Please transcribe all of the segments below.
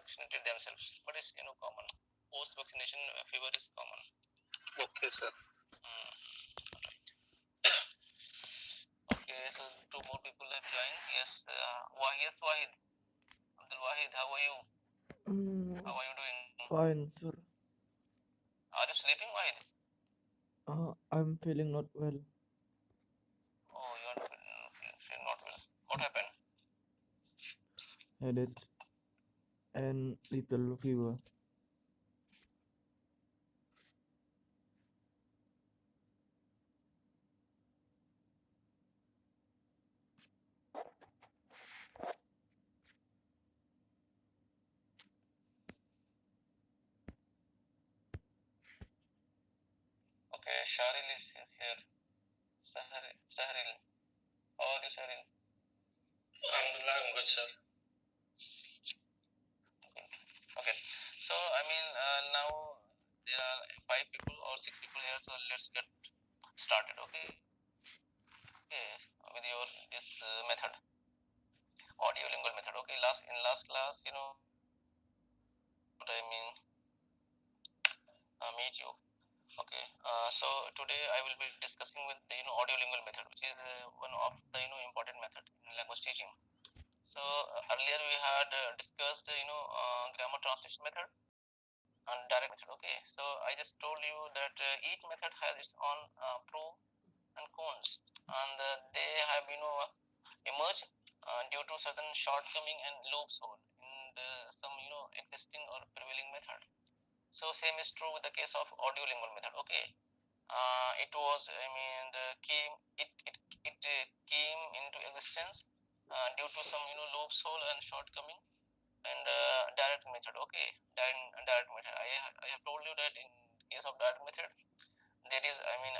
vaccinated themselves, but it's common. Post vaccination fever is common. Okay, sir. Okay, so two more people have joined. Yes, Wahid. Abdul Wahid, how are you? How are you doing? Fine, sir. Are you sleeping, Wahid? I'm feeling not well. Oh, you are feeling not well. What happened? Headache and little fever. Okay, Sharil is here. Saharil. How are you, Saharil? Alhamdulillah, I'm good, sir. Okay. So, I mean, now there are 5 people or 6 people here, so let's get started, okay? With your this method, audio lingual method. Okay, in last class, what I mean, meet you. Okay. So today I will be discussing with the audio lingual method, which is one of the important method in language teaching. So earlier we had discussed grammar translation method and direct method. Okay. So I just told you that each method has its own pro and cons, and they have emerged due to certain shortcoming and loophole in some existing or prevailing method. So same is true with the case of audio lingual method. Okay. It was, I mean, it came into existence due to some loophole and shortcoming and direct method. Okay, direct method. I have told you that in case of direct method, there is, I mean,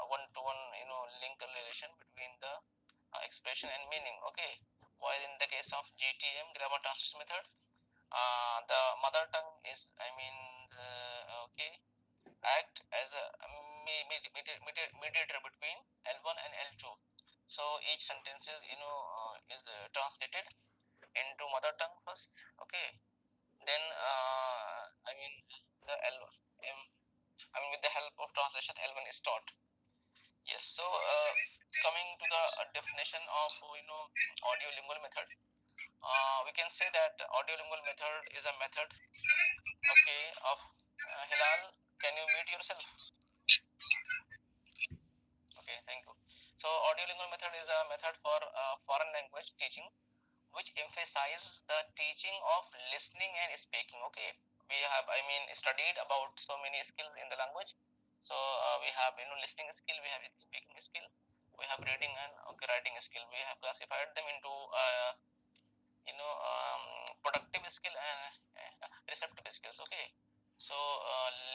one-to-one link relation between the expression and meaning. Okay, while in the case of GTM, grammar translation method, the mother tongue is, I mean, okay, act as a mediator between L1 and L2. So each sentence is translated into mother tongue first. Okay, then I mean the L1. I mean with the help of translation, L1 is taught. Yes. So coming to the definition of audio lingual method, we can say that audio lingual method is a method. Okay, of Hilal. Can you mute yourself? Okay, thank you. So audiolingual method is a method for foreign language teaching, which emphasizes the teaching of listening and speaking. Okay, we have, I mean, studied about so many skills in the language. So we have listening skill, we have speaking skill, we have reading and writing skill. We have classified them into productive skill and receptive skills. Okay, so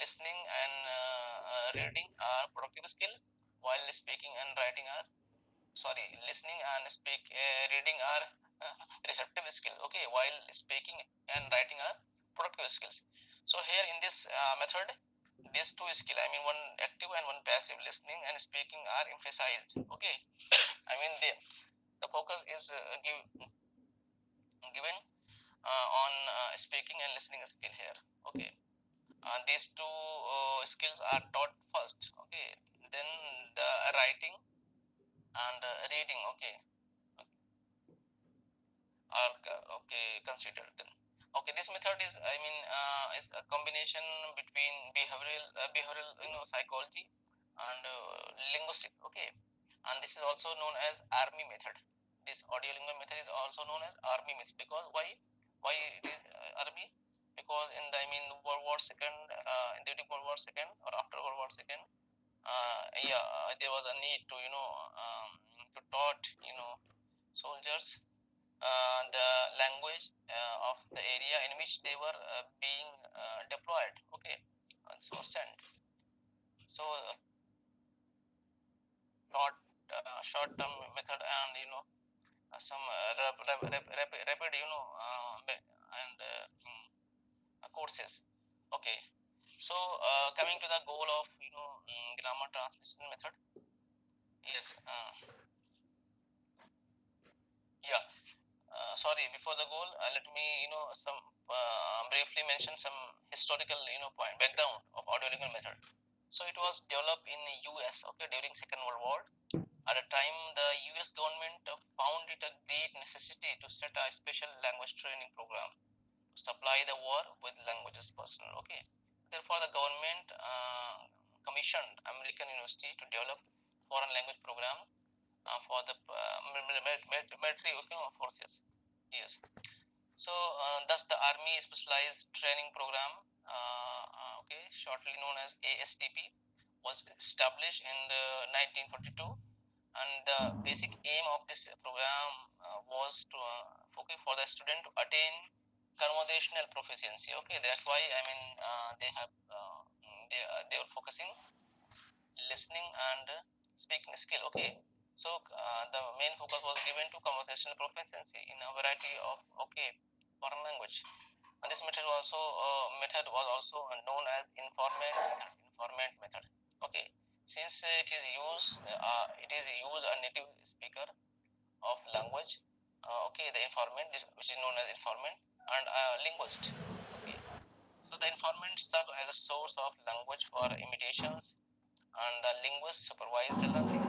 listening and reading are productive skill, while speaking and writing are listening and reading are receptive skill. Okay, while speaking and writing are productive skills. So here in this method, these two skill, I mean one active and one passive, listening and speaking, are emphasized. Okay, I mean the focus is given on speaking and listening skill here. Okay, these two skills are taught first. Okay, then the writing and reading. Okay, are considered then. Okay, this method is, I mean, is a combination between behavioral psychology and linguistic. Okay, and this is also known as army method. This audio lingual method is also known as army method, because why it is army? Because in the, I mean, World War Second, during World War Second or after World War Second, there was a need to to taught soldiers the language of the area in which they were being deployed. Okay, so sent. So short-term method and some rapid and courses. Okay. So coming to the goal of grammar translation method. Yes. Yeah. sorry, before the goal, let me some briefly mention some historical point background of audiolingual method. So it was developed in US, okay, during Second World War. At a time, the US government found it a great necessity to set a special language training program to supply the war with languages personnel. Okay, therefore the government commissioned American University to develop foreign language program for the military forces. Yes. So thus the Army Specialized Training Program, okay, shortly known as ASTP, was established in the 1942, and the basic aim of this program was to okay, for the student to attain conversational proficiency. Okay, that's why I mean they have they were focusing listening and speaking skill. Okay, so the main focus was given to conversational proficiency in a variety of okay foreign language. And this method was also known as informant method. Okay, since it is used a native speaker of language. Okay, the informant, which is known as informant, and a linguist. Okay, so the informant serve as a source of language for imitations, and the linguist supervise the learning.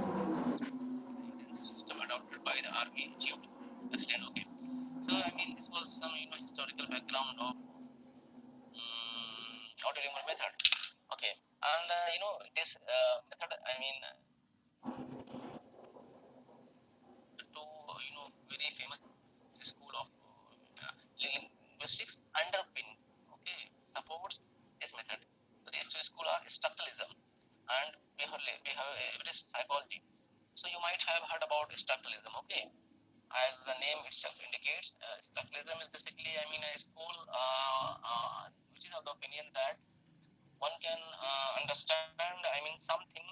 The intensive system adopted by the army GOP. Explain. Okay, so I mean this was some historical background of autolingual method. Okay, and this method, I mean, two very famous school of linguistics underpin, okay, supports this method. So these two schools are structuralism and behaviorist psychology. So you might have heard about structuralism, okay. As the name itself indicates, structuralism is basically, I mean, a school which is of the opinion that one can understand, I mean, something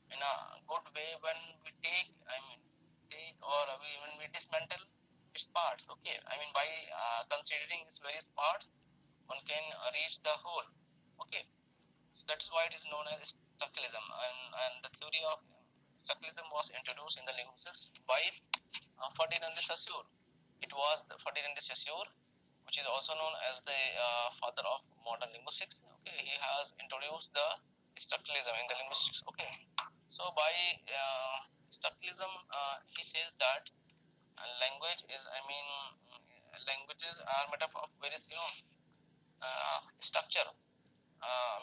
in a good way when we take, I mean, when we dismantle its parts. Okay, I mean, by considering its various parts, one can reach the whole. Okay, so that's why it is known as structuralism, and the theory of structuralism was introduced in the linguistics by Ferdinand de Saussure. It was Ferdinand de Saussure, which is also known as the father of modern linguistics. Okay, he has introduced the structuralism in the linguistics. Okay, so by structuralism, he says that language is, I mean, languages are made up of various, structure,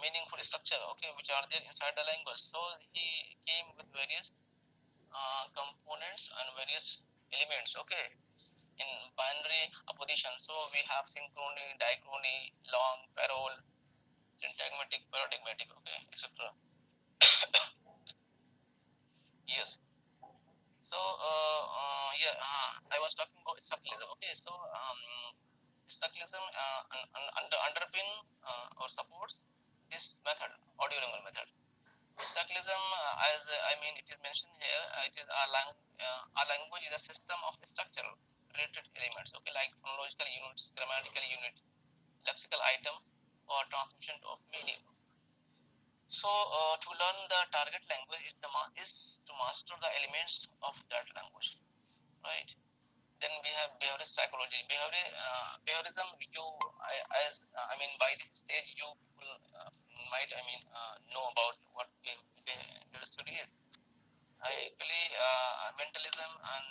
meaningful structure, okay, which are there inside the language. So he came with various components and various elements, okay, in binary opposition. So we have synchrony, diachrony, long, parole, syntagmatic, paradigmatic, okay, etc. Yes. So yeah, I was talking about structuralism. Okay, so structuralism underpin or supports this method, audiolingual method. Structuralism, as I mean, it is mentioned here, it is our language is a system of structural related elements. Okay, like phonological units, grammatical unit, lexical item, or transmission of meaning. So to learn the target language is to master the elements of that language, right? Then we have behaviorist psychology. Behaviorism, as I mean, by this stage, you people might, I mean, know about what behaviorist study is. Actually, mentalism and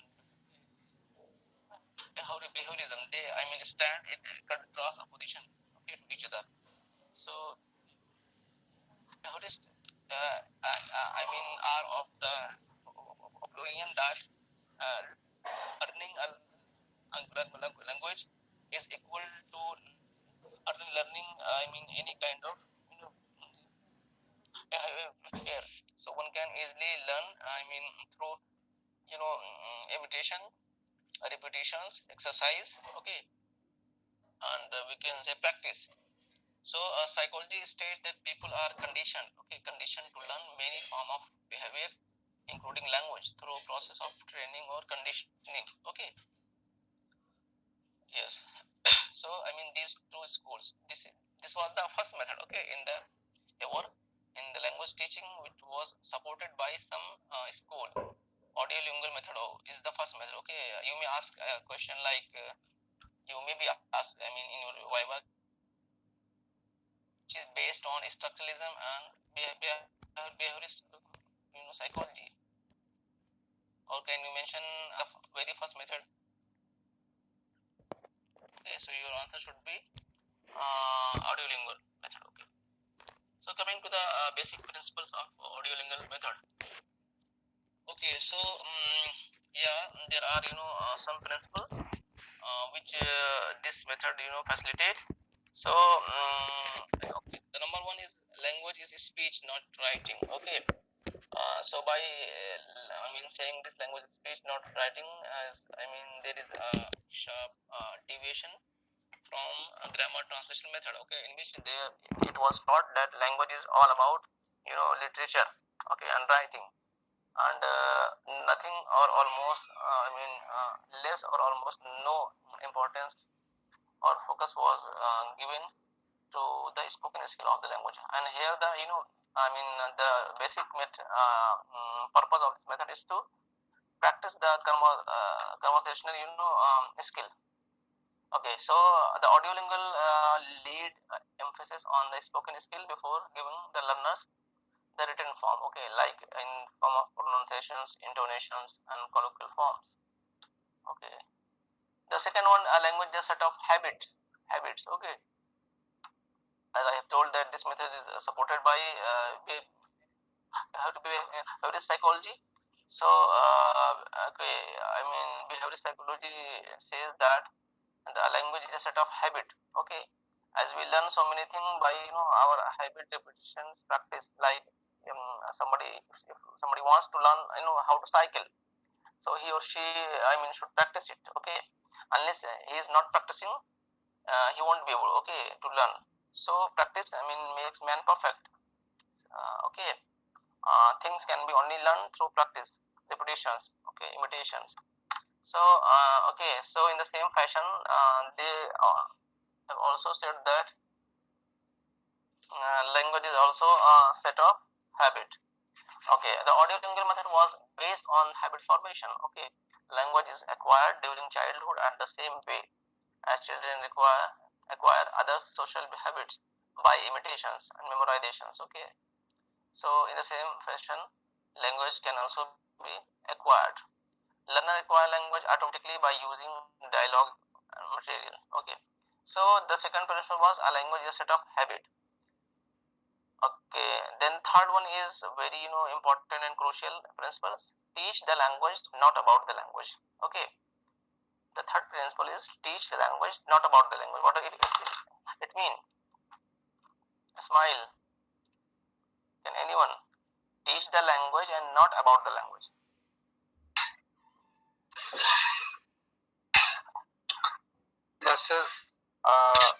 behaviorism, they, I mean, stand in contrast opposition, okay, to each other. So behaviorist, I mean, are of the opinion that uh, learning a language is equal to learning, I mean, any kind of fair. So one can easily learn, I mean, through imitation, repetitions, exercise, okay, and we can say practice. So psychology states that people are conditioned to learn many form of behavior, including language, through process of training or conditioning. Okay, yes. So I mean these two schools. This was the first method. Okay, in the ever in the language teaching, which was supported by some school. audiolingual method is the first method. Okay, you may ask a question like you may be asked, I mean, in your Viva, which is based on structuralism and behaviorist, psychology. Or can you mention the very first method? Okay, so your answer should be audiolingual method. Okay. So coming to the basic principles of audiolingual method. Okay, so yeah, there are some principles which this method facilitate. So okay, the number one is language is speech, not writing. Okay. So by saying this language is speech, not writing, as there is a sharp deviation from grammar translation method. Okay, in which it was taught that language is all about literature, okay, and writing, and nothing or almost less or almost no importance or focus was given to the spoken skill of the language. And here the the basic purpose of this method is to practice the conversational skill. Okay, so the audiolingual lead emphasis on the spoken skill before giving the learners the written form. Okay, like in form of pronunciations, intonations, and colloquial forms. Okay, the second one, a language is a set of habits. Okay, as I have told that this method is supported by behavioral psychology. So okay, behavioral psychology says that the language is a set of habit. Okay, as we learn so many things by our habit repetitions practice. Like somebody, if somebody wants to learn how to cycle, so he or she should practice it. Okay, unless he is not practicing, he won't be able to learn. So practice makes man perfect. Okay, things can be only learned through practice, repetitions, okay, imitations. So okay, so in the same fashion, they have also said that language is also a set of habit. Okay, the audiolingual method was based on habit formation. Okay, language is acquired during childhood at the same way as children acquire other social habits by imitations and memorizations. Okay, so in the same fashion, language can also be acquired. Learner acquire language automatically by using dialogue material. Okay, so the second principle was a language is a set of habit. Okay, then third one is very important and crucial principles. Teach the language, not about the language. Okay, the third principle is teach the language, not about the language. What it mean? Smile. Can anyone teach the language and not about the language? Yes, sir. Uh,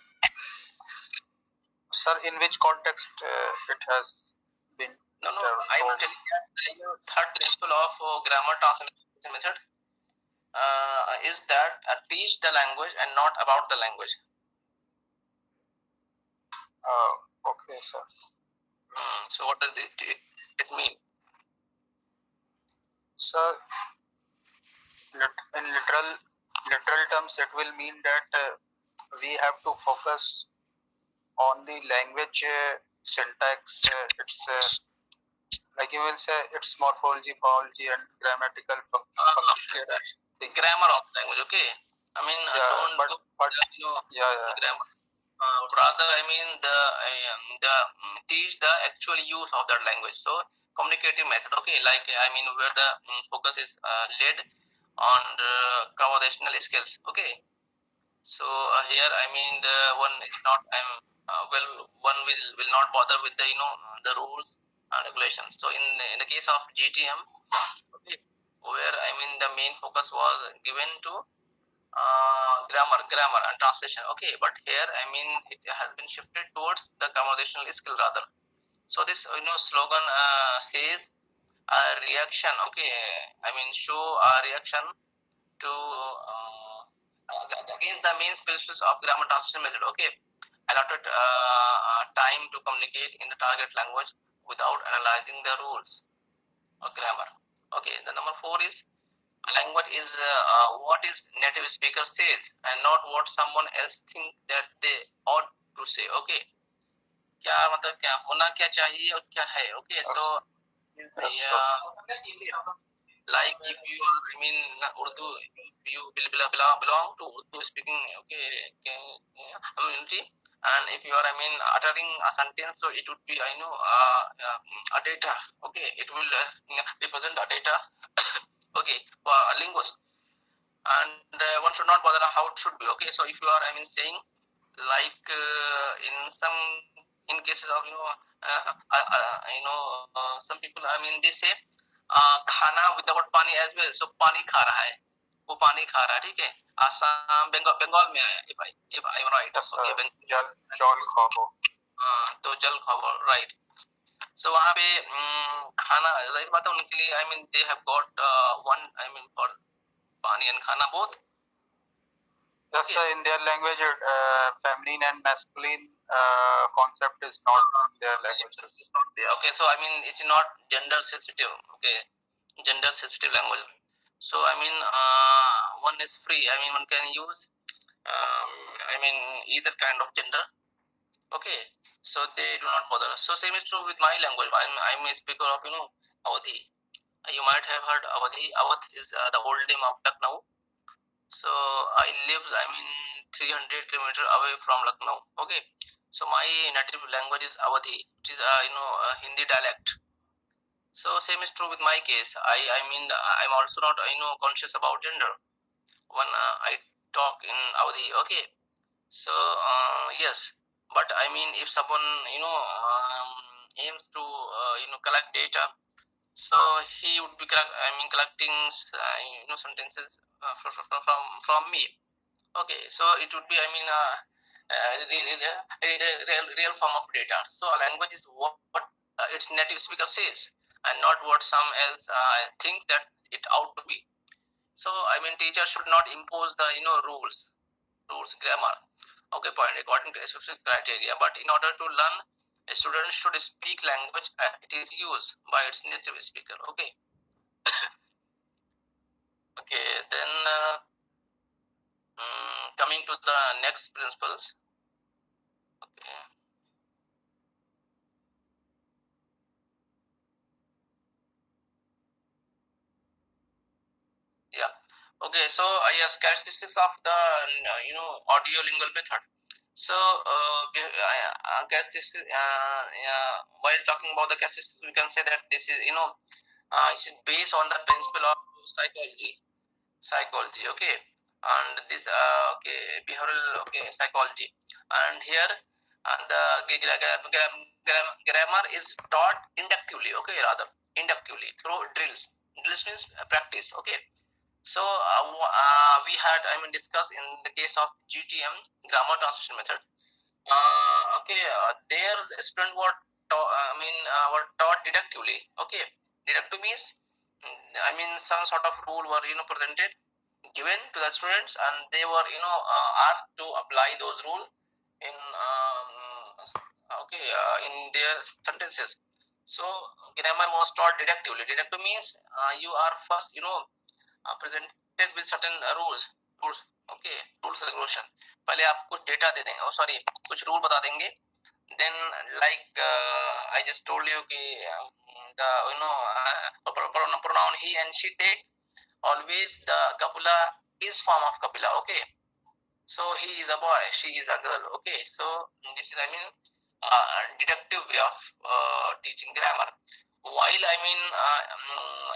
Sir, in which context it has been? No, I am telling that the third principle of grammar translation method is that teach the language and not about the language. Okay, sir. So what does it mean? Sir, in literal terms, it will mean that we have to focus on the language syntax. It's like you will say, its morphology, phonology, and grammatical function. The grammar of language. Okay, yeah, but yeah. Grammar. Rather, the teach the actual use of that language. So communicative method. Okay, like where the focus is laid on the conversational skills. Okay, so here the one is not one will not bother with the the rules and regulations. So in the case of GTM, okay, where the main focus was given to grammar and translation. Okay, but here it has been shifted towards the conversational skill rather. So this slogan says a reaction. Okay, show a reaction to against the main principles of grammar translation method. Okay, allotted time to communicate in the target language without analyzing the rules of grammar. Okay, the number four is language is what is native speaker says and not what someone else think that they ought to say. Okay, क्या मतलब क्या होना क्या चाहिए और क्या है. Okay, so yeah, like if you are, I mean, Urdu, if you belong to Urdu speaking, okay, community, and if you are, I mean, uttering a sentence, so it would be, I know, a data, okay, it will represent a data, okay, for a linguist, and one should not bother how it should be, okay. So if you are, I mean, saying like in some, in cases of, some people, I mean, they say खाना without पानी as well, सो पानी खा रहा है, वो पानी खा रहा है, ठीक है. आसाम, बंगाल, बंगाल में आया, if I am right, okay, जल जल खाओ. तो जल खाओ, राइट. सो वहाँ पे खाना, जाहिर बात है उनके लिए, I mean they have got one, I mean for पानी एंड खाना both. Yes, sir, in their language, feminine and masculine concept is not in their languages. Okay, so I mean it's not gender sensitive. Okay, gender sensitive language. So I mean one is free. I mean one can use I mean either kind of gender. Okay, so they do not bother. So same is true with my language. I'm a speaker of Awadhi. You might have heard Awadhi. Awadh is the old name of Lucknow. So I live, I mean, 300 kilometers away from Lucknow. Okay, so my native language is Awadhi, which is a Hindi dialect. So same is true with my case. I mean I'm also not conscious about gender when I talk in Awadhi. Okay, so yes, but I mean if someone aims to collect data, so he would be collecting sentences from me. Okay, so it would be, I mean, real form of data. So a language is what its native speaker says, and not what some else think that it ought to be. So I mean, teacher should not impose the rules, grammar. Okay, point according to a specific criteria. But in order to learn, a student should speak language it is used by its native speaker. Okay. Okay, then coming to the next principles. Okay. Yeah. Okay. So yes, characteristics of the audio lingual method. So characteristics. While talking about the characteristics, we can say that this is it's based on the principle of psychology. Psychology. Okay. And this okay, behavioral, okay, psychology. And here the grammar is taught inductively. Okay, rather inductively through drills. Drills means practice. Okay. So we had, I mean, discussed in the case of GTM, grammar translation method. Okay, there students were were taught deductively. Okay, deductive means I mean some sort of rule were presented, given to the students, and they were asked to apply those rules in okay in their sentences. So grammar was taught deductively. Deductive means you are first presented with certain rules. Okay, rules regulation. पहले आप कुछ data दे देंगे, sorry कुछ rule बता देंगे. Then like I just told you कि the pronoun he and she take always the kapula is form of kapila. Okay, so he is a boy, she is a girl. Okay, so this is, I mean, deductive way of teaching grammar. While I mean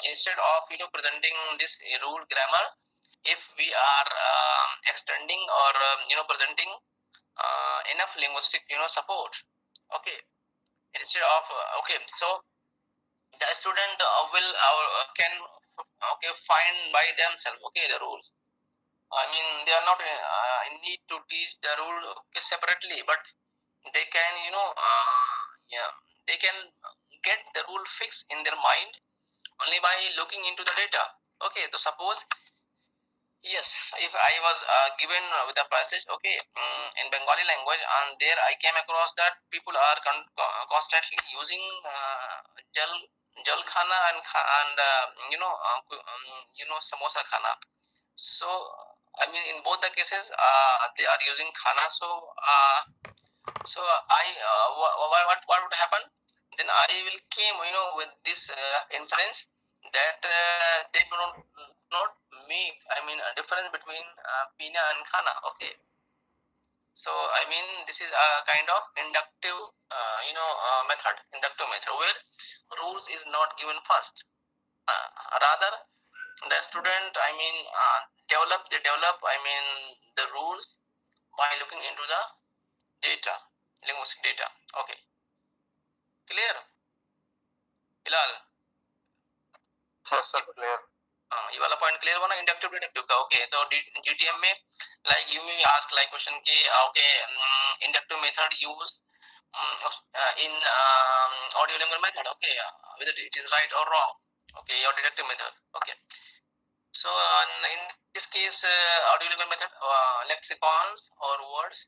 instead of presenting this rule grammar, if we are extending or presenting enough linguistic support. Okay, instead of okay, so the student will can okay find by themselves, okay, the rules. I mean they are not in need to teach the rule okay, separately, but they can yeah, they can get the rule fixed in their mind only by looking into the data. Okay, so suppose yes, if I was given with a passage, okay, in Bengali language, and there I came across that people are constantly using gel jal khana and samosa khana. So I mean in both the cases they are using khana. So I what would happen? Then I will came with this inference that they do not make a difference between pina and khana. Okay. So I mean this is a kind of inductive inductive method where rules is not given first. Rather the student develop the rules by looking into the data, linguistic data. Okay, clear? Bilal? Yes, sir, clear. ये वाला point clear हुआ ना, inductive deductive का. Okay, तो GTM में like you may ask like question की okay inductive method use in audio lingual method. Okay, whether it is right or wrong. Okay, your deductive method. Okay, so in this case audio lingual method lexicons or words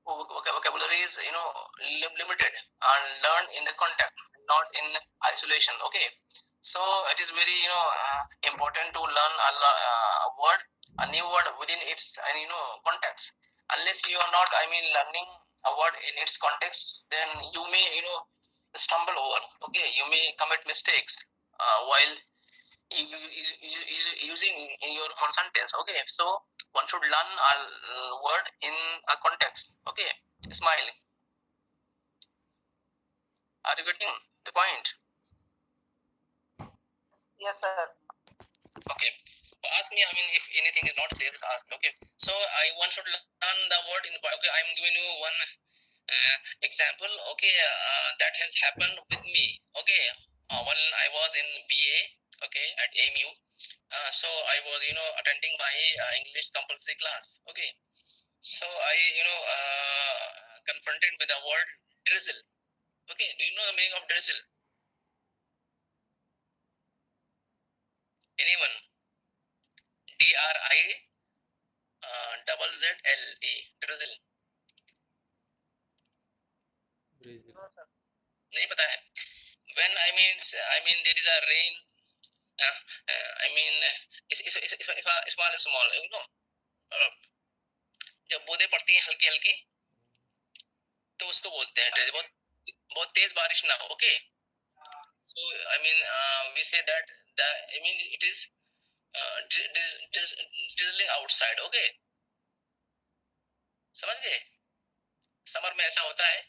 vocabulary is limited and learned in the context, not in isolation. Okay, so it is very important to learn a new word within its context. Unless you are not learning a word in its context, then you may stumble over. Okay, you may commit mistakes while using in your own sentence. Okay, so one should learn a word in a context. Okay, smile. Are you getting the point? Yes, sir. Okay. Ask me. If anything is not clear, just ask. Okay. So one should learn the word in. Okay, I'm giving you one example. Okay, that has happened with me. Okay, when I was in BA. Okay, at AMU. So I was attending my English compulsory class. Okay. So I confronted with the word drizzle. Okay, do you know the meaning of drizzle? Anyone? DRIZZLE. drizzle. नहीं पता है. When there is a rain. Small, जब बूंदें पड़ती हैं हल्की हल्की तो उसको बोलते हैं drizzle. बहुत तेज बारिश ना हो. Okay. So we say that it is drizzling outside. Okay. समझ गए? समर में ऐसा होता है.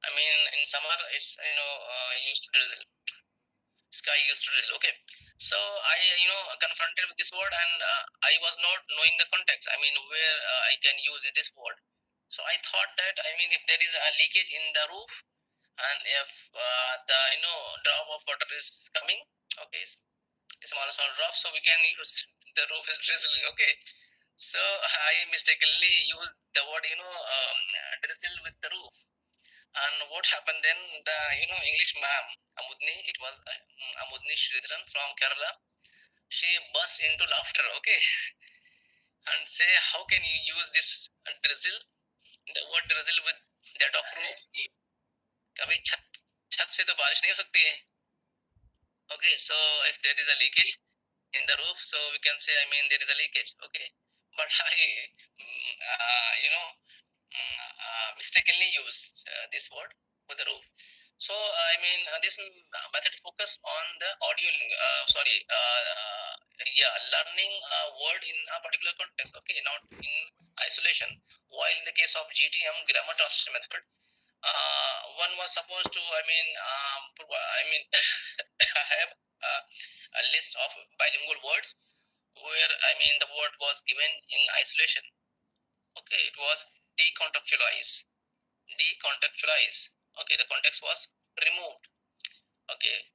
In summer it's used to drizzle. Sky used to drizzle. Okay. So I confronted with this word and I was not knowing the context. Where I can use this word. So I thought that if there is a leakage in the roof and if the drop of water is coming. Okay. Small drop, so we can use the roof is drizzling. Okay. So I mistakenly used the word drizzle with the roof. And what happened then? The English ma'am Amudni, it was Amudni Sridharan from Kerala. She burst into laughter. Okay, and say, how can you use this drizzle, the word drizzle with that of roof? कभी छत से तो बारिश नहीं हो सकती है. Okay, so if there is a leakage in the roof, so we can say there is a leakage. Okay, but I mistakenly used this word for the roof. So this method focus on the audio learning a word in a particular context. Okay, not in isolation. While in the case of GTM, grammar translation method, one was supposed to I have a list of bilingual words where the word was given in isolation. Okay, it was decontextualize. Decontextualize. Okay, the context was removed. Okay.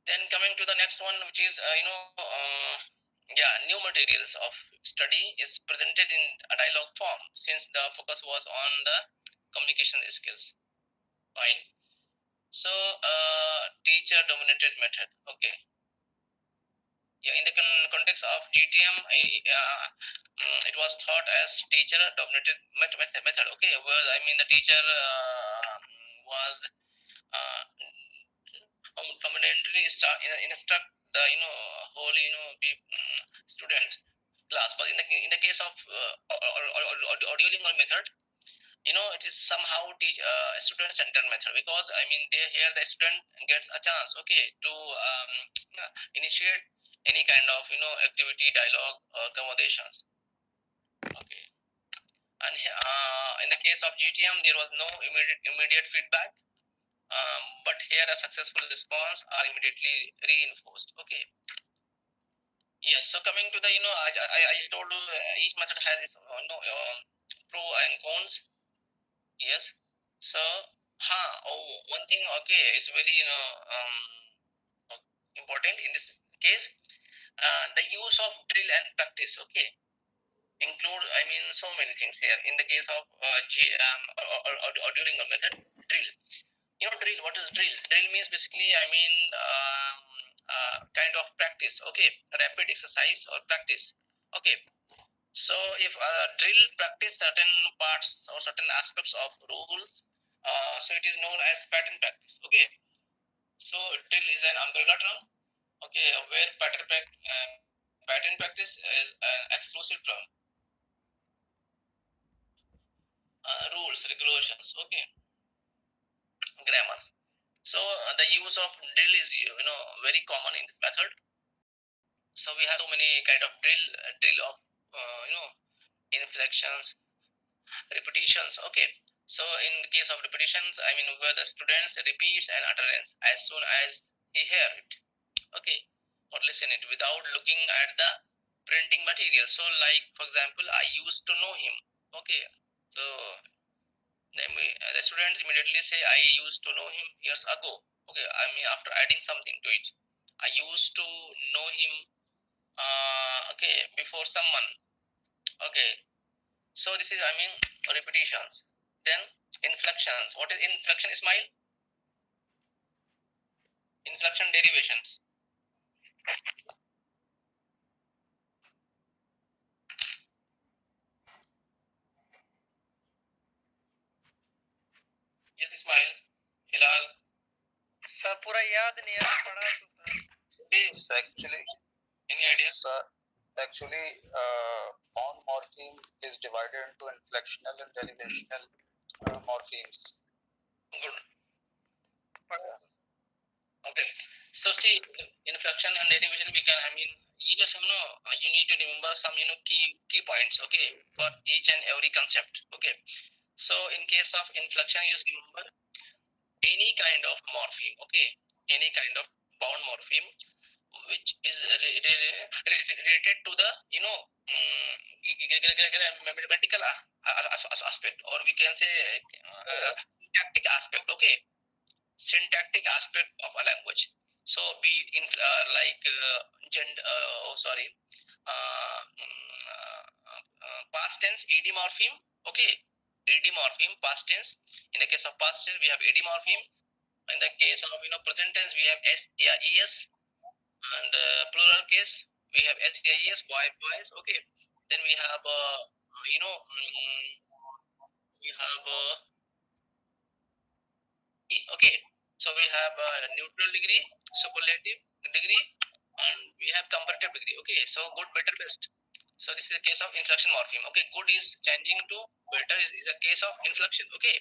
Then coming to the next one, which is new materials of study is presented in a dialogue form since the focus was on the communication skills. Fine. So teacher dominated method. Okay. Yeah, in the context of GTM, it was thought as teacher dominated method. Okay, where the teacher was fundamentally start instruct the whole student class. But in the case of audio lingual method, it is somehow teach student centered method, because I mean they here the student gets a chance, okay, to initiate any kind of activity, dialogue, or conversations, okay. And in the case of GTM, there was no immediate feedback, but here a successful response are immediately reinforced, okay. Yes, so coming to the I told you each method has its pro and cons. Yes. So, one thing, okay, is very important in this case. The use of drill and practice, okay, include, I mean, so many things here. In the case of audio lingual method, drill. Drill. What is drill? Drill means basically, I mean, kind of practice. Okay, rapid exercise or practice. Okay. So if drill practice certain parts or certain aspects of rules, so it is known as pattern practice. Okay. So drill is an umbrella term. Okay, where pattern practice is an exclusive term. Rules, regulations. Okay. Grammar. So the use of drill is very common in this method. So we have so many kind of drill of inflections, repetitions. Okay. So in the case of repetitions, I mean where the students repeats an utterance as soon as he hear it. Okay. Or listen it without looking at the printing material. So like for example, I used to know him. Okay. So the students immediately say I used to know him years ago. Okay. I mean after adding something to it. I used to know him okay, before someone. Okay. So this is, I mean, repetitions. Then inflections. What is inflection, Ismail? Inflection derivations. Yes, Ismail. Hilal. Sir, पूरा याद नहीं है पढ़ा तो Actually, any idea? Actually, bound morpheme is divided into inflectional and derivational morphemes. Good. Okay. So see, inflection and derivation we can, I mean, you just you need to remember some key points, okay, for each and every concept. Okay. So in case of inflection, you just remember any kind of morpheme, okay, any kind of bound morpheme which is related to the mathematical aspect, or we can say syntactic aspect, okay, syntactic aspect of a language. So be it in like past tense ed morpheme, okay, ed morpheme past tense. In the case of past tense we have ed morpheme. In the case of present tense we have es, and plural case we have SEIS, boys. Okay. Then we have we have okay. So we have neutral degree, superlative degree, and we have comparative degree. Okay. So good, better, best. So this is a case of inflection morpheme. Okay. Good is changing to better is a case of inflection. Okay.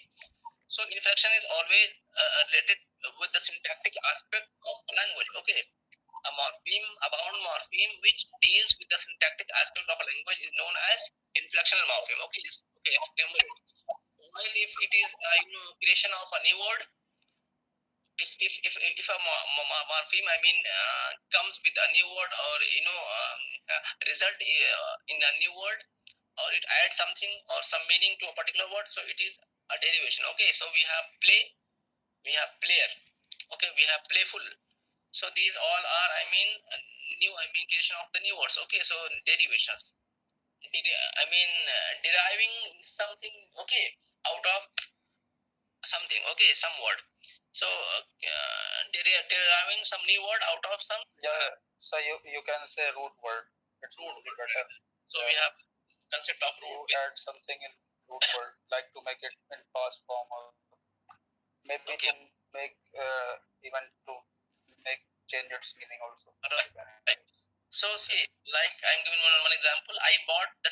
So inflection is always related with the syntactic aspect of a language. Okay. A morpheme, a bound morpheme which deals with the syntactic aspect of a language is known as inflectional morpheme. Okay. Okay. Remember it. While if it is creation of a new word, if a morpheme, I mean, comes with a new word, or result in a new word, or it adds something or some meaning to a particular word, so it is a derivation. Okay. So we have play, we have player, okay, we have playful. So these all are, I mean, new, I mean, creation of the new words. Okay. So derivations, I mean, deriving something, okay, out of something, okay, some word. So deriving some new word out of some. Yeah, so you can say root word. It's root be better. So we have concept of root. You add something in root word, like to make it in past form, or maybe to make even true. change its meaning also. Right. So see, like I'm giving one example. I bought the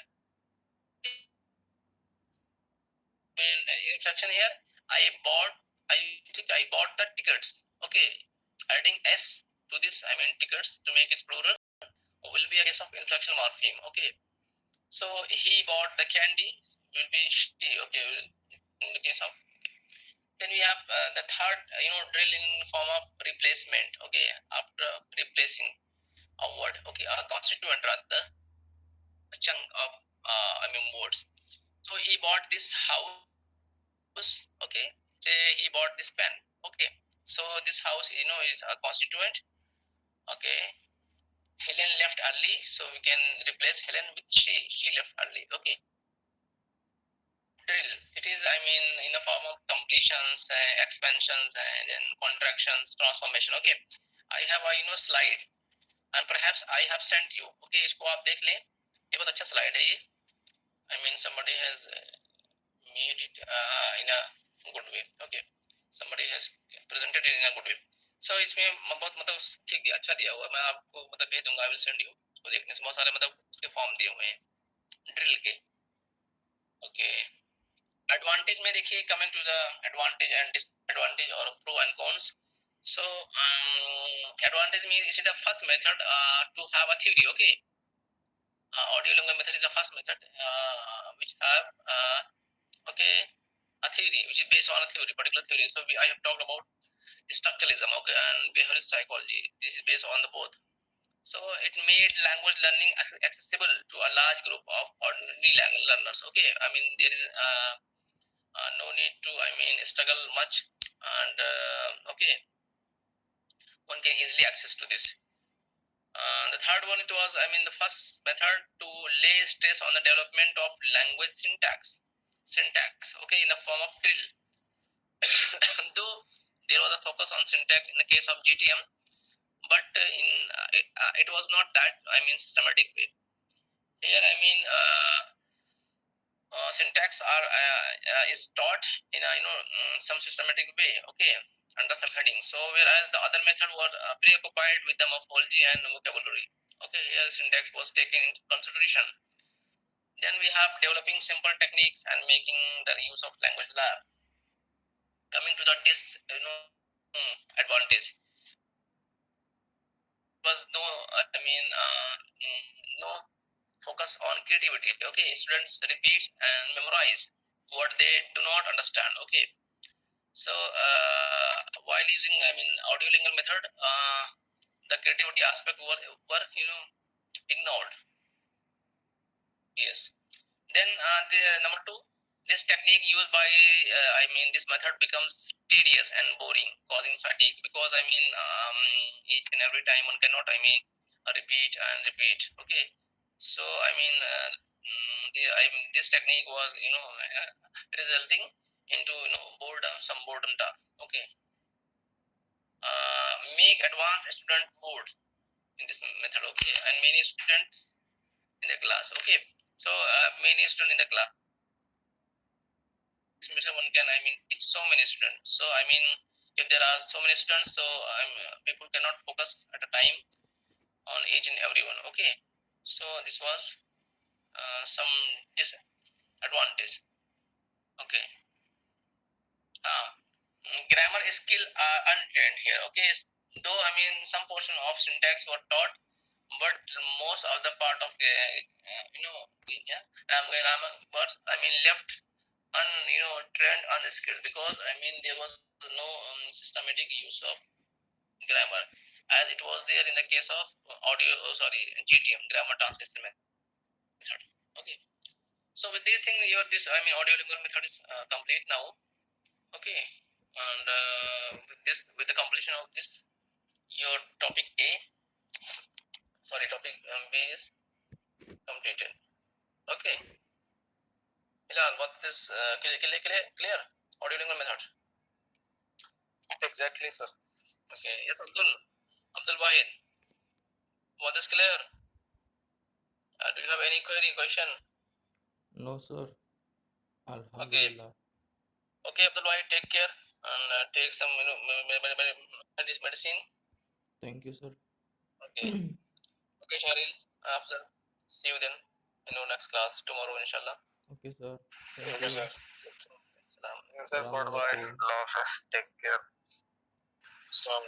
inflection here. I bought. I bought the tickets. Okay, adding s to this. I mean tickets to make it plural will be a case of inflection morpheme. Okay. So he bought the candy will be she. Okay. In the case of then we have the third drill in form of replacement. Okay. After replacing a word. Okay. A constituent rather a chunk of words. So he bought this house. Okay. Say he bought this pen. Okay. So this house is a constituent. Okay. Helen left early, so we can replace Helen with she. She left early. Okay. Drill. It is, in the form of completions, expansions, and then contractions, transformation. Okay. I have a slide, and perhaps I have sent you. Okay, इसको आप देख लें. ये बहुत अच्छा slide है ये. Somebody has made it in a good way. Okay. Somebody has presented it in a good way. So इसमें बहुत ठीक दिया अच्छा दिया हुआ मैं आपको भेज दूंगा. I will send you. उसको देखने से बहुत सारे उसके फॉर्म दिए हुए हैं ड्रिल के. Okay. एडवांटेज में देखिए coming to the advantage and disadvantage और pro and cons. So advantage means this is the first method to have a theory. Okay. Audio lingual method is the first method which have okay a theory which is based on a theory, particular theory. So I have talked about structuralism, okay, and behavioral psychology. This is based on the both. So it made language learning accessible to a large group of ordinary language learners. Okay, there is no need to struggle much, and okay, one can easily access to this. The third one, it was the first method to lay stress on the development of language syntax, okay, in the form of drill. Though there was a focus on syntax in the case of GTM, but it was not that systematic way. Here syntax is taught in a some systematic way, okay, under some heading. So whereas the other method were preoccupied with the morphology and vocabulary. Okay, here syntax was taken into consideration. Then we have developing simple techniques and making the use of language lab. Coming to the advantage, was no no focus on creativity. Okay, students repeat and memorize what they do not understand. Okay. So while using audio lingual method, the creativity aspect were ignored. Yes. Then the number two, this technique used by this method becomes tedious and boring, causing fatigue because each and every time one cannot repeat and repeat. Okay. So this technique was resulting into boredom, some boredom. Okay. Make advanced student bored in this method. Okay, and many students in the class. Okay, so many students in the class. This method one can teach so many students. So if there are so many students, so people cannot focus at a time on each and everyone. Okay, so this was some disadvantage. Okay. Grammar skill are untrained here. Okay, though some portion of syntax were taught, but most of the part of the yeah, but left trained unskilled because there was no systematic use of grammar as it was there in the case of GTM, grammar translation method. Okay, so with this thing your this audio lingual method is complete now. Okay, and with the completion of this, your topic topic B is completed. Okay, Hilal, what is clear? Audio lingual method. Exactly, sir. Okay, yes, Abdul Wahid, what is clear? Do you have any question? No, sir. Okay, Alhamdulillah. okay, Abdul Wahid, take care and take some medicine. Thank you, sir. Okay. Okay, Sharil. After, see you then in our next class tomorrow, inshallah. Okay, sir. Thank Okay, you. sir. Salam. Yes, sir. Assalamu Goodbye. alaikum. Allah Hafiz. Take care. Salam.